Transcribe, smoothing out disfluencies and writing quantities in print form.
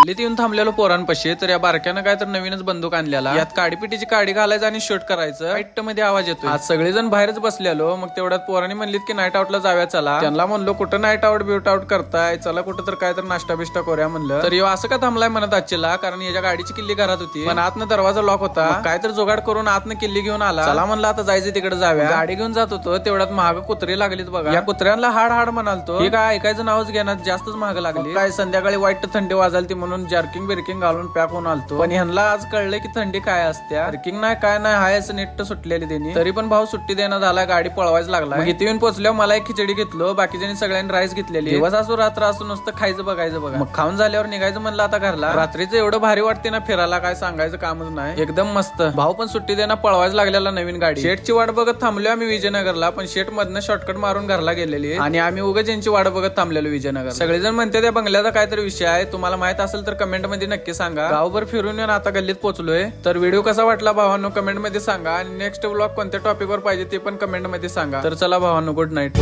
गल्लीत येऊन थांबलेलो पोरांपाशी, तर या बारक्यानं काय तर नवीनच बंदूक आणलेला, यात काडीपिटीची काडी घालायचं आणि शूट करायचं. हाईट मध्ये आवाज येतो. आज सगळेजण बाहेरच बसलेलो, मग तेवढ्यात पोरांनी म्हणलीत की नाईट आउटला जाऊया चला. त्यांना म्हणलो कुठं नाईट आउट ब्यूट आउट करताय, चला कुठं तर काय तर नाश्ता बिष्टा करूया म्हणलं. तर असं का थांबलाय म्हणत आजचीला, कारण याच्या गाडीची किल्ली घरात होती, पण आतनं दरवाजा लॉक होता. काय तर जुगाड करून आतनं किल्ली घेऊन आला. चला म्हणलं आता जायचं तिकडे जाऊया. गाडी घेऊन जात होतो, तेवढ्यात महाग कुत्री लागलीत बघा. या कुत्र्यांना हाड हाड म्हणालतो, हे काय ऐकायचं नावच घेण्यात जास्तच महाग लागली. काय संध्याकाळी वाईट थंडी वाजालती म्हणून जर्किंग बिर्किंग घालून पॅक होऊन आलतो, पण ह्यांना आज कळलं की थंडी काय असते. जर्किंग नाही काय नाही हाय असं नेट सुटलेली त्यांनी, तरी पण भाऊ सुट्टी देण्यात झाला, गाडी पळवायच लागला. इथे येऊन पोहोचल्यावर मला एक खिचडी घेतलो, बाकीच्यांनी सगळ्यांनी राईस घेतलेली. दिवस असो रात्र असो नुसतं खायचं बघायचं बघा. मग खाऊन झाल्यावर निघायचं म्हणलं आता घरला. रात्रीचं एवढं भारी वाटते ना फिरायला, काय सांगायचं कामच नाही, एकदम मस्त. भाऊ पण सुट्टी देणं पळवायच लागलेला नवीन गाडी. शेटची वाट बघत थांबलो आम्ही विजयनगरला, पण शेट मधनं शॉर्टकट मारून घरला गेलेली आणि आम्ही उगाच यांची वाट बघत थांबलेलो विजयनगर. सगळेजण म्हणते त्या बंगल्याचा काहीतरी विषय आहे, तुम्हाला माहित असेल तर कमेंट मध्ये नक्की सांगा. गावभर फिरून येऊन आता गल्लीत पोहोचलोय. तर व्हिडिओ कसा वाटला भावांनो कमेंट मध्ये सांगा, आणि नेक्स्ट व्लॉग कोणत्या टॉपिक वर पाहिजे ते पण कमेंट मध्ये सांगा. तर चला भावांनो, गुड नाईट.